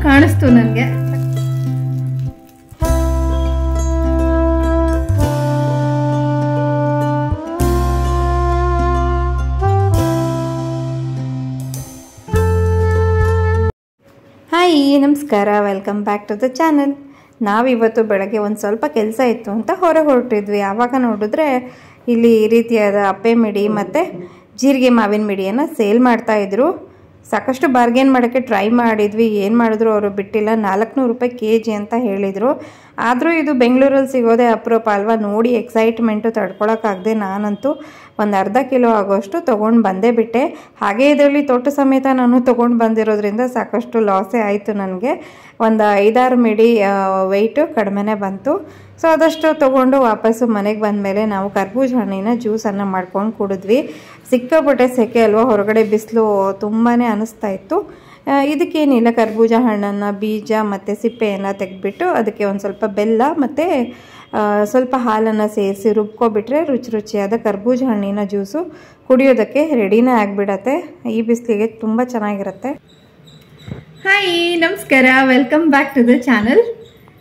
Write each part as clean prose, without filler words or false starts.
ಕಾಣಿಸ್ತು ನನಗೆ. ಹಾಯ್ ನಮಸ್ಕಾರ, welcome back to the channel. ನಾವಿವತ್ತು ಬೆಳಗ್ಗೆ ಒಂದು ಸ್ವಲ್ಪ ಕೆಲಸ ಇತ್ತು ಅಂತ ಹೊರಗೆ ಹೊರಟಿದ್ವಿ. ಆವಾಗ ನೋಡಿದ್ರೆ ಇಲ್ಲಿ ಈ ರೀತಿಯಾದ ಅಪ್ಪೆ ಮಿಡಿ ಮತ್ತು ಜೀರಿಗೆ ಮಾವಿನ ಮಿಡಿಯನ್ನು ಸೇಲ್ ಮಾಡ್ತಾಯಿದ್ರು. ಸಾಕಷ್ಟು ಬಾರ್ಗೇನ್ ಮಾಡೋಕ್ಕೆ ಟ್ರೈ ಮಾಡಿದ್ವಿ, ಏನು ಮಾಡಿದ್ರು ಅವರು ಬಿಟ್ಟಿಲ್ಲ. 400 ರೂಪಾಯಿ kg ಅಂತ ಹೇಳಿದರು. ಆದರೂ ಇದು ಬೆಂಗಳೂರಲ್ಲಿ ಸಿಗೋದೇ ಅಪರೂಪ ಅಲ್ವಾ. ನೋಡಿ ಎಕ್ಸೈಟ್ಮೆಂಟು ತಡ್ಕೊಳಕ್ಕಾಗದೆ ನಾನಂತೂ ಒಂದು ಅರ್ಧ ಕಿಲೋ ಆಗೋಷ್ಟು ತೊಗೊಂಡು ಬಂದೇ ಬಿಟ್ಟೆ. ಹಾಗೆ ಇದರಲ್ಲಿ ತೊಟ್ಟು ಸಮೇತ ನಾನು ತೊಗೊಂಡು ಬಂದಿರೋದ್ರಿಂದ ಸಾಕಷ್ಟು ಲಾಸೇ ಆಯಿತು ನನಗೆ. ಒಂದು 5-6 ಮಿಡಿ ವೆಯ್ಟು ಕಡಿಮೆನೇ ಬಂತು. ಸೊ ಅದಷ್ಟು ತೊಗೊಂಡು ವಾಪಸ್ಸು ಮನೆಗೆ ಬಂದಮೇಲೆ ನಾವು ಕರ್ಬೂಜ ಹಣ್ಣಿನ ಜ್ಯೂಸನ್ನು ಮಾಡ್ಕೊಂಡು ಕುಡಿದ್ವಿ. ಸಿಕ್ಕಾಪಟ್ಟೆ ಸೆಕೆ ಅಲ್ವಾ, ಹೊರಗಡೆ ಬಿಸಿಲು ತುಂಬಾ ಅನ್ನಿಸ್ತಾ ಇತ್ತು. ಇದಕ್ಕೇನಿಲ್ಲ, ಕರ್ಬೂಜ ಹಣ್ಣನ್ನು ಬೀಜ ಮತ್ತು ಸಿಪ್ಪೆಯನ್ನು ತೆಗೆದ್ಬಿಟ್ಟು ಅದಕ್ಕೆ ಒಂದು ಸ್ವಲ್ಪ ಬೆಲ್ಲ ಮತ್ತು ಸ್ವಲ್ಪ ಹಾಲನ್ನು ಸೇರಿಸಿ ರುಬ್ಕೊಬಿಟ್ರೆ ರುಚಿ ರುಚಿಯಾದ ಕರ್ಬೂಜ ಹಣ್ಣಿನ ಜ್ಯೂಸು ಕುಡಿಯೋದಕ್ಕೆ ರೆಡಿನೇ ಆಗಿಬಿಡತ್ತೆ. ಈ ಬಿಸಿಲಿಗೆ ತುಂಬ ಚೆನ್ನಾಗಿರುತ್ತೆ. ಹಾಯ್ ನಮಸ್ಕಾರ, welcome back to the channel.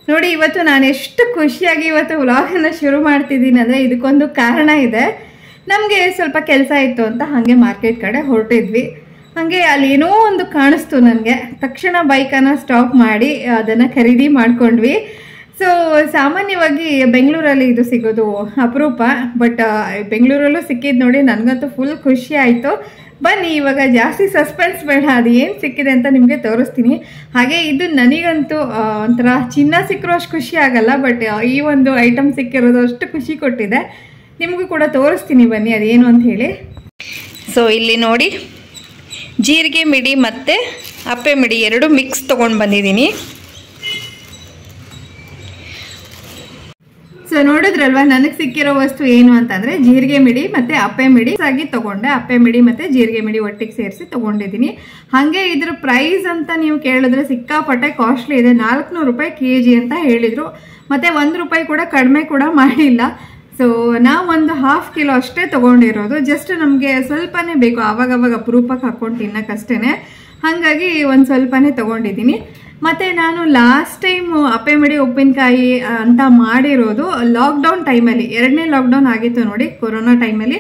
ನೋಡಿ, ಇವತ್ತು ನಾನು ಎಷ್ಟು ಖುಷಿಯಾಗಿ ಇವತ್ತು ವ್ಲಾಗನ್ನು ಶುರು ಮಾಡ್ತಿದ್ದೀನಿ ಅಂದರೆ ಇದಕ್ಕೊಂದು ಕಾರಣ ಇದೆ. ನಮಗೆ ಸ್ವಲ್ಪ ಕೆಲಸ ಇತ್ತು ಅಂತ ಹಾಗೆ ಮಾರ್ಕೆಟ್ ಕಡೆ ಹೊರಟಿದ್ವಿ. ಹಾಗೆ ಅಲ್ಲಿ ಏನೋ ಒಂದು ಕಾಣಿಸ್ತು ನನಗೆ. ತಕ್ಷಣ ಬೈಕನ್ನು ಸ್ಟಾಪ್ ಮಾಡಿ ಅದನ್ನು ಖರೀದಿ ಮಾಡ್ಕೊಂಡ್ವಿ. ಸೊ ಸಾಮಾನ್ಯವಾಗಿ ಬೆಂಗಳೂರಲ್ಲಿ ಇದು ಸಿಗೋದು ಅಪರೂಪ, ಬಟ್ ಬೆಂಗಳೂರಲ್ಲೂ ಸಿಕ್ಕಿದ್ದು ನೋಡಿ ನನಗಂತೂ ಫುಲ್ ಖುಷಿ ಆಯಿತು. ಬನ್ನಿ ಇವಾಗ ಜಾಸ್ತಿ ಸಸ್ಪೆನ್ಸ್ ಬೇಡ, ಅದು ಏನು ಸಿಕ್ಕಿದೆ ಅಂತ ನಿಮಗೆ ತೋರಿಸ್ತೀನಿ. ಹಾಗೆ ಇದು ನನಗಂತೂ ಒಂಥರ ಚಿನ್ನ ಸಿಕ್ಕರೂ ಅಷ್ಟು ಖುಷಿ ಆಗಲ್ಲ, ಬಟ್ ಈ ಒಂದು ಐಟಮ್ ಸಿಕ್ಕಿರೋದು ಅಷ್ಟು ಖುಷಿ ಕೊಟ್ಟಿದೆ. ನಿಮಗೂ ಕೂಡ ತೋರಿಸ್ತೀನಿ, ಬನ್ನಿ ಅದೇನು ಅಂತ ಹೇಳಿ. ಸೊ ಇಲ್ಲಿ ನೋಡಿ, ಜೀರಿಗೆ ಮಿಡಿ ಮತ್ತು ಅಪ್ಪೆ ಮಿಡಿ ಎರಡು ಮಿಕ್ಸ್ ತೊಗೊಂಡು ಬಂದಿದ್ದೀನಿ. ಸೊ ನೋಡಿದ್ರಲ್ವ, ನನಗೆ ಸಿಕ್ಕಿರೋ ವಸ್ತು ಏನು ಅಂತಂದರೆ ಜೀರಿಗೆ ಮಿಡಿ ಮತ್ತು ಅಪ್ಪೆ ಮಿಡಿ ಆಗಿ ತೊಗೊಂಡೆ. ಅಪ್ಪೆ ಮಿಡಿ ಮತ್ತು ಜೀರಿಗೆ ಮಿಡಿ ಒಟ್ಟಿಗೆ ಸೇರಿಸಿ ತೊಗೊಂಡಿದ್ದೀನಿ. ಹಾಗೆ ಇದ್ರ ಪ್ರೈಸ್ ಅಂತ ನೀವು ಕೇಳಿದ್ರೆ ಸಿಕ್ಕಾಪಟ್ಟೆ ಕಾಸ್ಟ್ಲಿ ಇದೆ. 400 ರೂಪಾಯಿ kg ಅಂತ ಹೇಳಿದರು. ಮತ್ತು 1 ರೂಪಾಯಿ ಕೂಡ ಕಡಿಮೆ ಕೂಡ ಮಾಡಿಲ್ಲ. ಸೊ ನಾವು ಒಂದು 1/2 ಕಿಲೋ ಅಷ್ಟೇ ತೊಗೊಂಡಿರೋದು. ಜಸ್ಟ್ ನಮಗೆ ಸ್ವಲ್ಪನೇ ಬೇಕು, ಆವಾಗವಾಗ ಅಪರೂಪಕ್ಕೆ ಹಾಕ್ಕೊಂಡು ತಿನ್ನೋಕ್ಕಷ್ಟೇ. ಹಾಗಾಗಿ ಒಂದು ಸ್ವಲ್ಪನೇ ತೊಗೊಂಡಿದ್ದೀನಿ. ಮತ್ತು ನಾನು ಲಾಸ್ಟ್ ಟೈಮು ಅಪ್ಪೆ ಮಿಡಿ ಉಪ್ಪಿನಕಾಯಿ ಅಂತ ಮಾಡಿರೋದು ಲಾಕ್ಡೌನ್ ಟೈಮಲ್ಲಿ, 2ನೇ ಲಾಕ್ಡೌನ್ ಆಗಿತ್ತು ನೋಡಿ, ಕೊರೋನಾ ಟೈಮಲ್ಲಿ.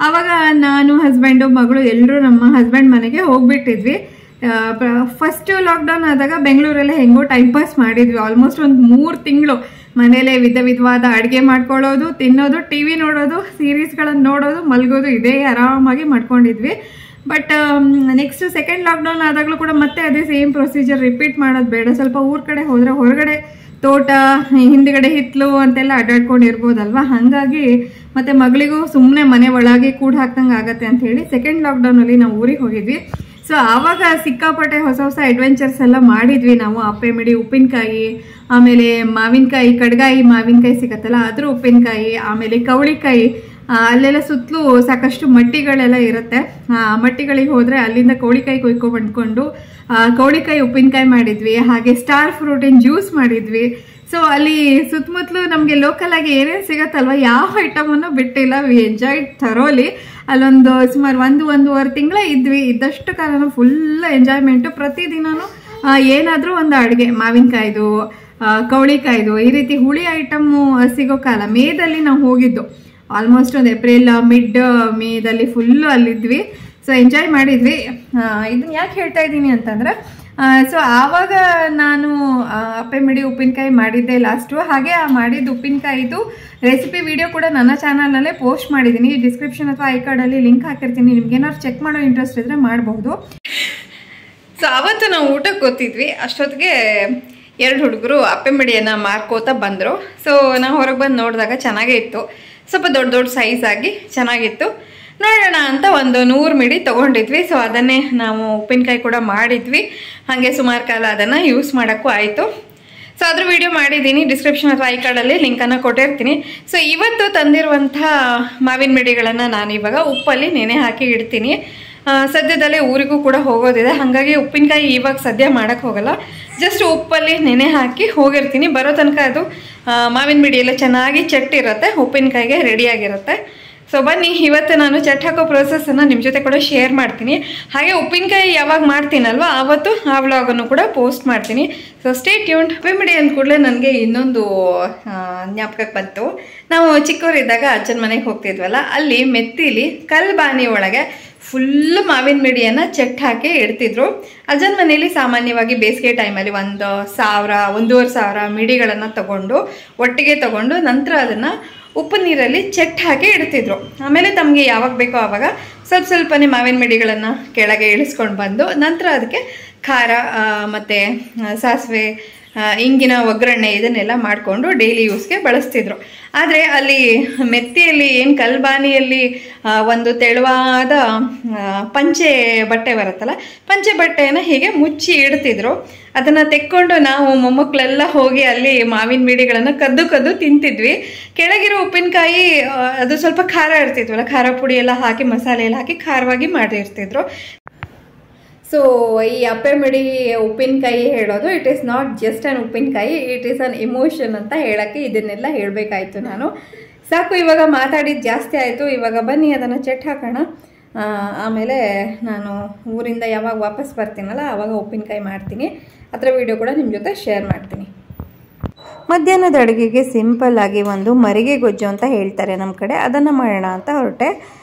ಆವಾಗ ನಾನು ಹಸ್ಬೆಂಡು ಮಗಳು ಎಲ್ಲರೂ ನಮ್ಮ ಹಸ್ಬೆಂಡ್ ಮನೆಗೆ ಹೋಗ್ಬಿಟ್ಟಿದ್ವಿ. ಫಸ್ಟ್ ಲಾಕ್ಡೌನ್ ಆದಾಗ ಬೆಂಗಳೂರಲ್ಲೇ ಹೆಂಗೋ ಟೈಮ್ ಪಾಸ್ ಮಾಡಿದ್ವಿ. ಆಲ್ಮೋಸ್ಟ್ ಒಂದು 3 ತಿಂಗಳು ಮನೇಲೆ ವಿಧವಾದ ಅಡುಗೆ ಮಾಡ್ಕೊಳ್ಳೋದು, ತಿನ್ನೋದು, ಟಿ ವಿ ನೋಡೋದು, ಸೀರೀಸ್ಗಳನ್ನು ನೋಡೋದು, ಮಲಗೋದು, ಇದೇ ಆರಾಮಾಗಿ ಮಾಡ್ಕೊಂಡಿದ್ವಿ. ಬಟ್ ನೆಕ್ಸ್ಟ್ ಸೆಕೆಂಡ್ ಲಾಕ್ಡೌನ್ ಆದಾಗಲೂ ಕೂಡ ಮತ್ತೆ ಅದೇ ಸೇಮ್ ಪ್ರೊಸೀಜರ್ ರಿಪೀಟ್ ಮಾಡೋದು ಬೇಡ. ಸ್ವಲ್ಪ ಊರ ಕಡೆ ಹೋದರೆ ಹೊರಗಡೆ ತೋಟ, ಹಿಂದ್ಗಡೆ ಹಿತ್ತಲು ಅಂತೆಲ್ಲ ಅಡ್ಡಾಡ್ಕೊಂಡಿರ್ಬೋದಲ್ವ. ಹಾಗಾಗಿ ಮತ್ತು ಮಗಳಿಗೂ ಸುಮ್ಮನೆ ಮನೆ ಒಳಗೆ ಕೂಡ ಹಾಕ್ದಂಗೆ ಆಗತ್ತೆ ಅಂತ ಹೇಳಿ ಸೆಕೆಂಡ್ ಲಾಕ್ಡೌನಲ್ಲಿ ನಾವು ಊರಿಗೆ ಹೋಗಿದ್ವಿ. ಸೊ ಆವಾಗ ಸಿಕ್ಕಾಪಟ್ಟೆ ಹೊಸ ಹೊಸ ಅಡ್ವೆಂಚರ್ಸ್ ಎಲ್ಲ ಮಾಡಿದ್ವಿ ನಾವು. ಅಪ್ಪೆ ಮಿಡಿ ಉಪ್ಪಿನಕಾಯಿ, ಆಮೇಲೆ ಮಾವಿನಕಾಯಿ, ಕಡ್ಗಾಯಿ ಮಾವಿನಕಾಯಿ ಸಿಗತ್ತಲ್ಲ ಅದ್ರ ಉಪ್ಪಿನಕಾಯಿ, ಆಮೇಲೆ ಕವಳಿಕಾಯಿ. ಅಲ್ಲೆಲ್ಲ ಸುತ್ತಲೂ ಸಾಕಷ್ಟು ಮಟ್ಟಿಗಳೆಲ್ಲ ಇರುತ್ತೆ. ಮಟ್ಟಿಗಳಿಗೆ ಹೋದರೆ ಅಲ್ಲಿಂದ ಕವಳಿಕಾಯಿ ಬಂದ್ಕೊಂಡು ಕವಳಿಕಾಯಿ ಉಪ್ಪಿನಕಾಯಿ ಮಾಡಿದ್ವಿ. ಹಾಗೆ ಸ್ಟಾರ್ ಫ್ರೂಟಿನ ಜ್ಯೂಸ್ ಮಾಡಿದ್ವಿ. ಸೊ ಅಲ್ಲಿ ಸುತ್ತಮುತ್ತಲು ನಮಗೆ ಲೋಕಲ್ ಆಗಿ ಏನೇನು ಸಿಗತ್ತಲ್ವ, ಯಾವ ಐಟಮನ್ನು ಬಿಟ್ಟಿಲ್ಲ. V enjoy thoroughly. ಅಲ್ಲೊಂದು ಸುಮಾರು 1-1.5 ತಿಂಗಳ ಇದ್ವಿ. ಇದ್ದಷ್ಟು ಕಾಲನೂ ಫುಲ್ ಎಂಜಾಯ್ಮೆಂಟು. ಪ್ರತಿದಿನವೂ ಏನಾದರೂ ಒಂದು ಅಡುಗೆ, ಮಾವಿನಕಾಯ್ದು, ಕವಳಿಕಾಯ್ದು, ಈ ರೀತಿ ಹುಳಿ ಐಟಮ್ಮು ಸಿಗೋ ಕಾಲ. ಮೇದಲ್ಲಿ ನಾವು ಹೋಗಿದ್ದು, ಆಲ್ಮೋಸ್ಟ್ ಒಂದು ಏಪ್ರಿಲ್ ಮಿಡ್ ಮೇದಲ್ಲಿ ಫುಲ್ಲು ಅಲ್ಲಿದ್ವಿ. ಸೊ ಎಂಜಾಯ್ ಮಾಡಿದ್ವಿ. ಇದನ್ನ ಯಾಕೆ ಹೇಳ್ತಾ ಇದ್ದೀನಿ ಅಂತಂದರೆ, ಸೊ ಆವಾಗ ನಾನು ಅಪ್ಪೆ ಮಿಡಿ ಉಪ್ಪಿನಕಾಯಿ ಮಾಡಿದ್ದೆ ಲಾಸ್ಟು. ಹಾಗೆ ಆ ಮಾಡಿದ ಉಪ್ಪಿನಕಾಯಿದು ರೆಸಿಪಿ ವಿಡಿಯೋ ಕೂಡ ನನ್ನ ಚಾನಲ್ನಲ್ಲೇ ಪೋಸ್ಟ್ ಮಾಡಿದ್ದೀನಿ. ಡಿಸ್ಕ್ರಿಪ್ಷನ್ ಅಥವಾ ಐ ಕಾರ್ಡಲ್ಲಿ ಲಿಂಕ್ ಹಾಕಿರ್ತೀನಿ. ನಿಮ್ಗೇನಾದ್ರು ಚೆಕ್ ಮಾಡೋ ಇಂಟ್ರೆಸ್ಟ್ ಇದ್ದರೆ ಮಾಡಬಹುದು. ಸೊ ಆವತ್ತು ನಾವು ಊಟಕ್ಕೆ ಕೂತಿದ್ವಿ. ಅಷ್ಟೊತ್ತಿಗೆ 2 ಹುಡುಗರು ಅಪ್ಪೆ ಮಿಡಿಯನ್ನು ಮಾರ್ಕೋತಾ ಬಂದರು. ಸೊ ನಾವು ಹೊರಗೆ ಬಂದು ನೋಡಿದಾಗ ಚೆನ್ನಾಗೇ ಇತ್ತು, ಸ್ವಲ್ಪ ದೊಡ್ಡ ದೊಡ್ಡ ಸೈಜ್ ಆಗಿ ಚೆನ್ನಾಗಿತ್ತು. ನೋಡೋಣ ಅಂತ ಒಂದು 100 ಮಿಡಿ ತೊಗೊಂಡಿದ್ವಿ. ಸೊ ಅದನ್ನೇ ನಾವು ಉಪ್ಪಿನಕಾಯಿ ಕೂಡ ಮಾಡಿದ್ವಿ. ಹಾಗೆ ಸುಮಾರು ಕಾಲ ಅದನ್ನು ಯೂಸ್ ಮಾಡೋಕ್ಕೂ ಆಯಿತು. ಸೊ ಅದ್ರ ವಿಡಿಯೋ ಮಾಡಿದ್ದೀನಿ. ಡಿಸ್ಕ್ರಿಪ್ಷನ್ ಅಥವಾ ಐ ಕಾರ್ಡಲ್ಲಿ ಲಿಂಕನ್ನು ಕೊಟ್ಟಿರ್ತೀನಿ. ಸೊ ಇವತ್ತು ತಂದಿರುವಂಥ ಮಾವಿನ ಮಿಡಿಗಳನ್ನು ನಾನು ಇವಾಗ ಉಪ್ಪಲ್ಲಿ ನೆನೆ ಹಾಕಿ ಇಡ್ತೀನಿ. ಸದ್ಯದಲ್ಲೇ ಊರಿಗೂ ಕೂಡ ಹೋಗೋದಿದೆ. ಹಾಗಾಗಿ ಉಪ್ಪಿನಕಾಯಿ ಇವಾಗ ಸದ್ಯ ಮಾಡೋಕ್ಕೆ ಹೋಗಲ್ಲ, ಜಸ್ಟ್ ಉಪ್ಪಲ್ಲಿ ನೆನೆ ಹಾಕಿ ಹೋಗಿರ್ತೀನಿ. ಬರೋ ತನಕ ಅದು ಮಾವಿನ ಮಿಡಿ ಎಲ್ಲ ಚೆನ್ನಾಗಿ ಚಟ್ಟಿರುತ್ತೆ, ಉಪ್ಪಿನಕಾಯಿಗೆ ರೆಡಿಯಾಗಿರುತ್ತೆ. ಸೊ ಬನ್ನಿ ಇವತ್ತು ನಾನು ಚಟ್ ಹಾಕೋ ಪ್ರೋಸೆಸ್ಸನ್ನು ನಿಮ್ಮ ಜೊತೆ ಕೂಡ ಶೇರ್ ಮಾಡ್ತೀನಿ. ಹಾಗೆ ಉಪ್ಪಿನಕಾಯಿ ಯಾವಾಗ ಮಾಡ್ತೀನಲ್ವ ಆವತ್ತು ಆ ವ್ಲಾಗನ್ನು ಕೂಡ ಪೋಸ್ಟ್ ಮಾಡ್ತೀನಿ. So stay tuned. ಉಪ್ಪಿನಕಾಯಿ ಅಂದ ಕೂಡಲೇ ನನಗೆ ಇನ್ನೊಂದು ಜ್ಞಾಪಕಕ್ಕೆ ಬಂತು. ನಾವು ಚಿಕ್ಕವರಿದ್ದಾಗ ಅಜ್ಜನ ಮನೆಗೆ ಹೋಗ್ತಿದ್ವಲ್ಲ, ಅಲ್ಲಿ ಮೆತ್ತಿಲಿ ಕಲ್ಬಾನಿ ಒಳಗೆ ಫುಲ್ ಮಾವಿನ ಮಿಡಿಯನ್ನು ಚಟ್ ಹಾಕಿ ಇಡ್ತಿದ್ರು. ಅಜ್ಜನ ಮನೆಯಲ್ಲಿ ಸಾಮಾನ್ಯವಾಗಿ ಬೇಸಿಗೆ ಟೈಮಲ್ಲಿ 1,000 1,500 ಮಿಡಿಗಳನ್ನು ಒಟ್ಟಿಗೆ ತಗೊಂಡು ನಂತರ ಅದನ್ನು ಉಪ್ಪು ನೀರಲ್ಲಿ ಚಟ್ ಹಾಕಿ ಇಡ್ತಿದ್ರು. ಆಮೇಲೆ ತಮಗೆ ಯಾವಾಗ ಬೇಕೋ ಆವಾಗ ಸ್ವಲ್ಪನೇ ಮಾವಿನ ಮಿಡಿಗಳನ್ನು ಕೆಳಗೆ ಇಳಿಸ್ಕೊಂಡು ಬಂದು ನಂತರ ಅದಕ್ಕೆ ಖಾರ ಮತ್ತು ಸಾಸಿವೆ, ಇಂಗಿನ ಒಗ್ಗರಣೆ ಇದನ್ನೆಲ್ಲ ಮಾಡಿಕೊಂಡು ಡೈಲಿ ಯೂಸ್ಗೆ ಬಳಸ್ತಿದ್ರು. ಆದರೆ ಅಲ್ಲಿ ಮೆತ್ತಿಯಲ್ಲಿ ಏನು ಕಲ್ಬಾನಿಯಲ್ಲಿ ಒಂದು ತೆಳುವಾದ ಪಂಚೆ ಬಟ್ಟೆ ಬರುತ್ತಲ್ಲ, ಪಂಚೆ ಬಟ್ಟೆಯನ್ನು ಹೀಗೆ ಮುಚ್ಚಿ ಇಡ್ತಿದ್ರು. ಅದನ್ನು ತೆಕ್ಕೊಂಡು ನಾವು ಮೊಮ್ಮಕ್ಕಳೆಲ್ಲ ಹೋಗಿ ಅಲ್ಲಿ ಮಾವಿನ ಮಿಡಿಗಳನ್ನು ಕದ್ದು ತಿಂತಿದ್ವಿ. ಕೆಳಗಿರೋ ಉಪ್ಪಿನಕಾಯಿ ಅದು ಸ್ವಲ್ಪ ಖಾರ ಇರ್ತಿದ್ವಲ್ಲ, ಖಾರ ಪುಡಿ ಎಲ್ಲ ಹಾಕಿ ಮಸಾಲೆ ಎಲ್ಲ ಹಾಕಿ ಖಾರವಾಗಿ ಮಾಡಿರ್ತಿದ್ರು. ಸೊ ಈ ಅಪ್ಪೆ ಮಿಡಿ ಉಪ್ಪಿನಕಾಯಿ ಹೇಳೋದು it is not just an ಉಪ್ಪಿನಕಾಯಿ, ಇಟ್ ಈಸ್ ಅನ್ ಇಮೋಷನ್ ಅಂತ ಹೇಳೋಕ್ಕೆ ಇದನ್ನೆಲ್ಲ ಹೇಳಬೇಕಾಯ್ತು ನಾನು. ಸಾಕು, ಇವಾಗ ಮಾತಾಡಿದ್ದು ಜಾಸ್ತಿ ಆಯಿತು. ಇವಾಗ ಬನ್ನಿ ಅದನ್ನು ಚಟ್ ಹಾಕೋಣ. ಆಮೇಲೆ ನಾನು ಊರಿಂದ ಯಾವಾಗ ವಾಪಸ್ ಬರ್ತೀನಲ್ಲ ಆವಾಗ ಉಪ್ಪಿನಕಾಯಿ ಮಾಡ್ತೀನಿ. ಅದರ ವಿಡಿಯೋ ಕೂಡ ನಿಮ್ಮ ಜೊತೆ ಶೇರ್ ಮಾಡ್ತೀನಿ. ಮಧ್ಯಾಹ್ನದ ಅಡುಗೆಗೆ ಸಿಂಪಲ್ ಆಗಿ ಒಂದು ಮರಿಗೆ ಗೊಜ್ಜು ಅಂತ ಹೇಳ್ತಾರೆ ನಮ್ಮ ಕಡೆ, ಅದನ್ನು ಮಾಡೋಣ ಅಂತ ಹೊರಟೆ.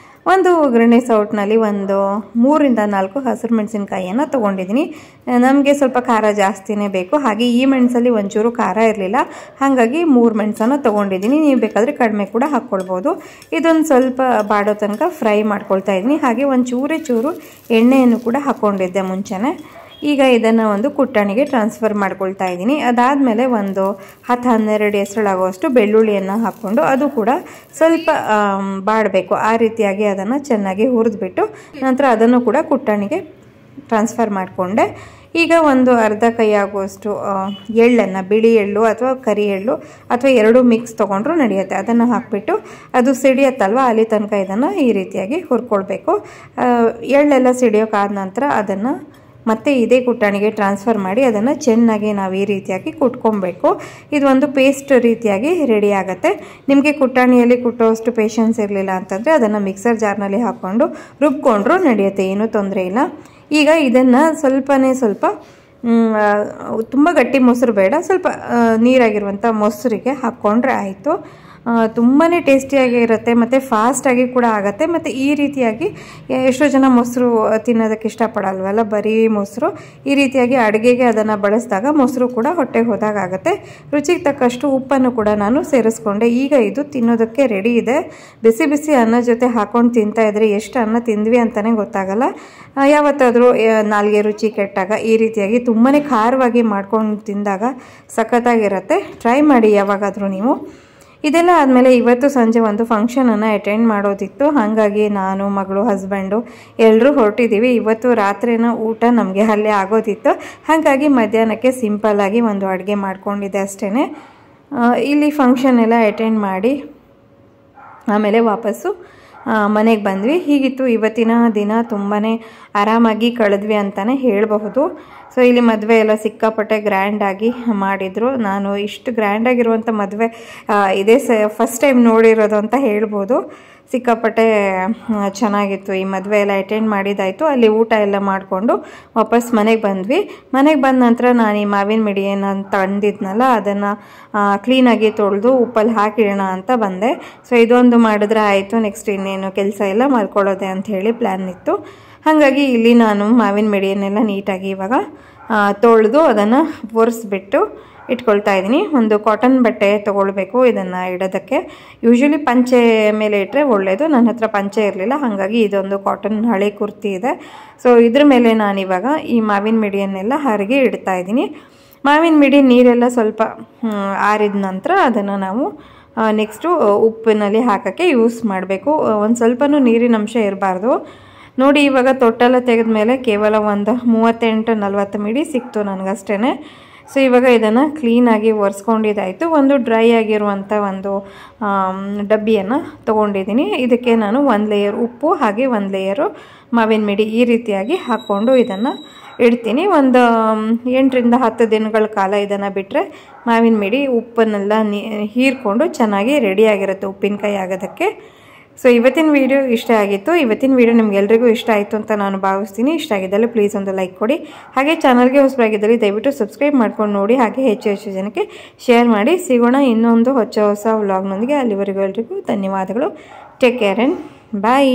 ಒಂದು ಒಗ್ಗರಣೆ ಸೌಟ್ನಲ್ಲಿ ಒಂದು 3ರಿಂದ 4 ಹಸಿರು ಮೆಣಸಿನ್ಕಾಯಿಯನ್ನು ತೊಗೊಂಡಿದ್ದೀನಿ. ನಮಗೆ ಸ್ವಲ್ಪ ಖಾರ ಜಾಸ್ತಿನೇ ಬೇಕು. ಹಾಗೆ ಈ ಮೆಣಸಲ್ಲಿ ಒಂಚೂರು ಖಾರ ಇರಲಿಲ್ಲ, ಹಾಗಾಗಿ 3 ಮೆಣಸನ್ನು ತೊಗೊಂಡಿದ್ದೀನಿ. ನೀವು ಬೇಕಾದರೆ ಕಡಿಮೆ ಕೂಡ ಹಾಕ್ಕೊಳ್ಬೋದು. ಇದೊಂದು ಸ್ವಲ್ಪ ಬಾಡೋ ತನಕ ಫ್ರೈ ಮಾಡ್ಕೊಳ್ತಾ ಇದ್ದೀನಿ. ಹಾಗೆ ಒಂದು ಚೂರು ಎಣ್ಣೆಯನ್ನು ಕೂಡ ಹಾಕ್ಕೊಂಡಿದ್ದೆ ಮುಂಚೆನೇ. ಈಗ ಇದನ್ನು ಒಂದು ಕುಟ್ಟಣಿಗೆ ಟ್ರಾನ್ಸ್ಫರ್ ಮಾಡ್ಕೊಳ್ತಾ ಇದ್ದೀನಿ. ಅದಾದಮೇಲೆ ಒಂದು 10-12 ಎಸಳಾಗುವಷ್ಟು ಬೆಳ್ಳುಳ್ಳಿಯನ್ನು ಹಾಕ್ಕೊಂಡು ಅದು ಕೂಡ ಸ್ವಲ್ಪ ಬಾಡಬೇಕು. ಆ ರೀತಿಯಾಗಿ ಅದನ್ನು ಚೆನ್ನಾಗಿ ಹುರಿದ್ಬಿಟ್ಟು ನಂತರ ಅದನ್ನು ಕೂಡ ಕುಟ್ಟಣಿಗೆ ಟ್ರಾನ್ಸ್ಫರ್ ಮಾಡಿಕೊಂಡೆ. ಈಗ ಒಂದು ಅರ್ಧ ಕೈ ಆಗುವಷ್ಟು ಎಳ್ಳನ್ನು, ಬಿಳಿ ಎಳ್ಳು ಅಥವಾ ಕರಿ ಎಳ್ಳು ಅಥವಾ 2 ಮಿಕ್ಸ್ ತೊಗೊಂಡ್ರೂ ನಡೆಯುತ್ತೆ, ಅದನ್ನು ಹಾಕಿಬಿಟ್ಟು ಅದು ಸಿಡಿಯತ್ತಲ್ವ ಅಲ್ಲಿ ತನಕ ಇದನ್ನು ಈ ರೀತಿಯಾಗಿ ಹುರ್ಕೊಳ್ಬೇಕು. ಎಳ್ಳೆಲ್ಲ ಸಿಡಿಯೋಕ್ಕಾದ ನಂತರ ಅದನ್ನು ಮತ್ತೆ ಇದೇ ಕುಟ್ಟಣಿಗೆ ಟ್ರಾನ್ಸ್ಫರ್ ಮಾಡಿ ಅದನ್ನು ಚೆನ್ನಾಗಿ ನಾವು ಈ ರೀತಿಯಾಗಿ ಕುಟ್ಕೊಬೇಕು. ಇದು ಒಂದು ಪೇಸ್ಟ್ ರೀತಿಯಾಗಿ ರೆಡಿ ಆಗುತ್ತೆ. ನಿಮಗೆ ಕುಟ್ಟಣಿಯಲ್ಲಿ ಕುಟ್ಟೋಷ್ಟು ಪೇಷನ್ಸ್ ಇರಲಿಲ್ಲ ಅಂತಂದರೆ ಅದನ್ನು ಮಿಕ್ಸರ್ ಜಾರ್ನಲ್ಲಿ ಹಾಕ್ಕೊಂಡು ರುಬ್ಕೊಂಡ್ರೂ ನಡೆಯುತ್ತೆ, ಏನೂ ತೊಂದರೆ ಇಲ್ಲ. ಈಗ ಇದನ್ನು ಸ್ವಲ್ಪ ತುಂಬ ಗಟ್ಟಿ ಮೊಸರು ಬೇಡ, ಸ್ವಲ್ಪ ನೀರಾಗಿರುವಂಥ ಮೊಸರಿಗೆ ಹಾಕ್ಕೊಂಡ್ರೆ ಆಯಿತು. ತುಂಬಾ ಟೇಸ್ಟಿಯಾಗಿ ಇರುತ್ತೆ ಮತ್ತು ಫಾಸ್ಟಾಗಿ ಕೂಡ ಆಗುತ್ತೆ. ಮತ್ತು ಈ ರೀತಿಯಾಗಿ ಎಷ್ಟೋ ಜನ ಮೊಸರು ತಿನ್ನೋದಕ್ಕೆ ಇಷ್ಟಪಡಲ್ವಲ್ಲ, ಬರೀ ಮೊಸರು. ಈ ರೀತಿಯಾಗಿ ಅಡುಗೆಗೆ ಅದನ್ನು ಬಳಸಿದಾಗ ಮೊಸರು ಕೂಡ ಹೊಟ್ಟೆಗೆ ಹೋದಾಗುತ್ತೆ. ರುಚಿಗೆ ತಕ್ಕಷ್ಟು ಉಪ್ಪನ್ನು ಕೂಡ ನಾನು ಸೇರಿಸ್ಕೊಂಡೆ. ಈಗ ಇದು ತಿನ್ನೋದಕ್ಕೆ ರೆಡಿ ಇದೆ. ಬಿಸಿ ಅನ್ನ ಜೊತೆ ಹಾಕ್ಕೊಂಡು ತಿಂತಾಯಿದ್ರೆ ಎಷ್ಟು ಅನ್ನ ತಿಂದ್ವಿ ಅಂತಲೇ ಗೊತ್ತಾಗಲ್ಲ. ಯಾವತ್ತಾದರೂ ನಾಲ್ಗೆ ರುಚಿ ಕೆಟ್ಟಾಗ ಈ ರೀತಿಯಾಗಿ ತುಂಬಾ ಖಾರವಾಗಿ ಮಾಡ್ಕೊಂಡು ತಿಂದಾಗ ಸಖತ್ತಾಗಿರುತ್ತೆ. ಟ್ರೈ ಮಾಡಿ ಯಾವಾಗಾದರೂ ನೀವು. ಇದೆಲ್ಲ ಆದಮೇಲೆ ಇವತ್ತು ಸಂಜೆ ಒಂದು ಫಂಕ್ಷನನ್ನು ಅಟೆಂಡ್ ಮಾಡೋದಿತ್ತು. ಹಾಗಾಗಿ ನಾನು, ಮಗಳು, ಹಸ್ಬೆಂಡು ಎಲ್ಲರೂ ಹೊರಟಿದ್ದೀವಿ. ಇವತ್ತು ರಾತ್ರಿನ ಊಟ ನಮಗೆ ಅಲ್ಲೇ ಆಗೋದಿತ್ತು. ಹಾಗಾಗಿ ಮಧ್ಯಾಹ್ನಕ್ಕೆ ಸಿಂಪಲ್ಲಾಗಿ ಒಂದು ಅಡುಗೆ ಮಾಡ್ಕೊಂಡಿದ್ದೆ ಅಷ್ಟೇ. ಇಲ್ಲಿ ಫಂಕ್ಷನ್ ಎಲ್ಲ ಅಟೆಂಡ್ ಮಾಡಿ ಆಮೇಲೆ ವಾಪಸ್ಸು ಮನೆಗೆ ಬಂದ್ವಿ. ಹೀಗಿತ್ತು ಇವತ್ತಿನ ದಿನ. ತುಂಬಾ ಆರಾಮಾಗಿ ಕಳೆದ್ವಿ ಅಂತಲೇ ಹೇಳಬಹುದು. ಸೊ ಇಲ್ಲಿ ಮದುವೆ ಎಲ್ಲ ಸಿಕ್ಕಾಪಟ್ಟೆ ಗ್ರ್ಯಾಂಡಾಗಿ ಮಾಡಿದರು. ನಾನು ಇಷ್ಟು ಗ್ರ್ಯಾಂಡಾಗಿರುವಂಥ ಮದುವೆ ಇದೇ ಫಸ್ಟ್ ಟೈಮ್ ನೋಡಿರೋದು ಅಂತ ಹೇಳ್ಬೋದು. ಸಿಕ್ಕಾಪಟ್ಟೆ ಚೆನ್ನಾಗಿತ್ತು. ಈ ಮದುವೆ ಎಲ್ಲ ಅಟೆಂಡ್ ಮಾಡಿದ್ದಾಯಿತು. ಅಲ್ಲಿ ಊಟ ಎಲ್ಲ ಮಾಡಿಕೊಂಡು ವಾಪಸ್ ಮನೆಗೆ ಬಂದ್ವಿ. ಮನೆಗೆ ಬಂದ ನಂತರ ನಾನು ಈ ಮಾವಿನ ಮಿಡಿ ಏನಂತ ತಂದಿದ್ನಲ್ಲ ಅದನ್ನು ಕ್ಲೀನಾಗಿ ತೊಳೆದು ಉಪ್ಪಲ್ಲಿ ಹಾಕಿಡೋಣ ಅಂತ ಬಂದೆ. ಸೊ ಇದೊಂದು ಮಾಡಿದ್ರೆ ಆಯಿತು, ನೆಕ್ಸ್ಟ್ ಇನ್ನೇನು ಕೆಲಸ ಎಲ್ಲ ಮಾಡ್ಕೊಳ್ಳೋದೆ ಅಂಥೇಳಿ ಪ್ಲ್ಯಾನ್ ಇತ್ತು. ಹಾಗಾಗಿ ಇಲ್ಲಿ ನಾನು ಮಾವಿನ ಮಿಡಿಯನ್ನೆಲ್ಲ ನೀಟಾಗಿ ಇವಾಗ ತೊಳೆದು ಅದನ್ನು ಒರೆಸ್ಬಿಟ್ಟು ಇಟ್ಕೊಳ್ತಾ ಇದ್ದೀನಿ. ಒಂದು ಕಾಟನ್ ಬಟ್ಟೆ ತೊಗೊಳ್ಬೇಕು ಇದನ್ನು ಇಡೋದಕ್ಕೆ. ಯೂಶ್ವಲಿ ಪಂಚೆ ಮೇಲೆ ಇಟ್ಟರೆ ಒಳ್ಳೆಯದು. ನನ್ನ ಹತ್ರ ಪಂಚೆ ಇರಲಿಲ್ಲ, ಹಾಗಾಗಿ ಇದೊಂದು ಕಾಟನ್ ಹಳೆ ಕುರ್ತಿ ಇದೆ. ಸೊ ಇದ್ರ ಮೇಲೆ ನಾನಿವಾಗ ಈ ಮಾವಿನ ಮಿಡಿಯನ್ನೆಲ್ಲ ಹರಗಿ ಇಡ್ತಾ ಇದ್ದೀನಿ. ಮಾವಿನ ಮಿಡಿ ನೀರೆಲ್ಲ ಸ್ವಲ್ಪ ಆರಿದ ನಂತರ ಅದನ್ನು ನಾವು ನೆಕ್ಸ್ಟು ಉಪ್ಪಿನಲ್ಲಿ ಹಾಕೋಕ್ಕೆ ಯೂಸ್ ಮಾಡಬೇಕು. ಒಂದು ಸ್ವಲ್ಪನೂ ನೀರಿನ ಅಂಶ ಇರಬಾರ್ದು. ನೋಡಿ ಇವಾಗ ತೊಟ್ಟೆಲ್ಲ ತೆಗೆದ ಮೇಲೆ ಕೇವಲ ಒಂದು 38-40 ಮಿಡಿ ಸಿಕ್ತು ನನಗಷ್ಟೇ. ಸೊ ಇವಾಗ ಇದನ್ನು ಕ್ಲೀನಾಗಿ ಒರೆಸ್ಕೊಂಡಿದ್ದಾಯಿತು. ಒಂದು ಡ್ರೈ ಆಗಿರುವಂಥ ಒಂದು ಡಬ್ಬಿಯನ್ನು ತೊಗೊಂಡಿದ್ದೀನಿ. ಇದಕ್ಕೆ ನಾನು 1 ಲೇಯರ್ ಉಪ್ಪು ಹಾಗೆ 1 ಲೇಯರು ಮಾವಿನ ಮಿಡಿ ಈ ರೀತಿಯಾಗಿ ಹಾಕ್ಕೊಂಡು ಇದನ್ನು ಇಡ್ತೀನಿ. ಒಂದು 8-10 ದಿನಗಳ ಕಾಲ ಇದನ್ನು ಬಿಟ್ಟರೆ ಮಾವಿನ ಮಿಡಿ ಉಪ್ಪನ್ನೆಲ್ಲ ಹೀರ್ಕೊಂಡು ಚೆನ್ನಾಗಿ ರೆಡಿಯಾಗಿರುತ್ತೆ ಉಪ್ಪಿನಕಾಯಿ ಆಗೋದಕ್ಕೆ. ಸೊ ಇವತ್ತಿನ ವಿಡಿಯೋ ಇಷ್ಟ ಆಗಿತ್ತು. ಇವತ್ತಿನ ವಿಡಿಯೋ ನಿಮ್ಗೆಲ್ರಿಗೂ ಇಷ್ಟ ಆಯಿತು ಅಂತ ನಾನು ಭಾವಿಸ್ತೀನಿ. ಇಷ್ಟ ಆಗಿದ್ದಲ್ಲಿ ಪ್ಲೀಸ್ ಒಂದು ಲೈಕ್ ಕೊಡಿ. ಹಾಗೆ ಚಾನಲ್ಗೆ ಹೊಸಬರಾಗಿದ್ದಲ್ಲಿ ದಯವಿಟ್ಟು ಸಬ್ಸ್ಕ್ರೈಬ್ ಮಾಡ್ಕೊಂಡು ನೋಡಿ. ಹಾಗೆ ಹೆಚ್ಚು ಜನಕ್ಕೆ ಶೇರ್ ಮಾಡಿ. ಸಿಗೋಣ ಇನ್ನೊಂದು ಹೊಸ ವ್ಲಾಗ್ನೊಂದಿಗೆ. ಅಲ್ಲಿವರೆಗೂ ಎಲ್ರಿಗೂ ಧನ್ಯವಾದಗಳು. Take care and bye.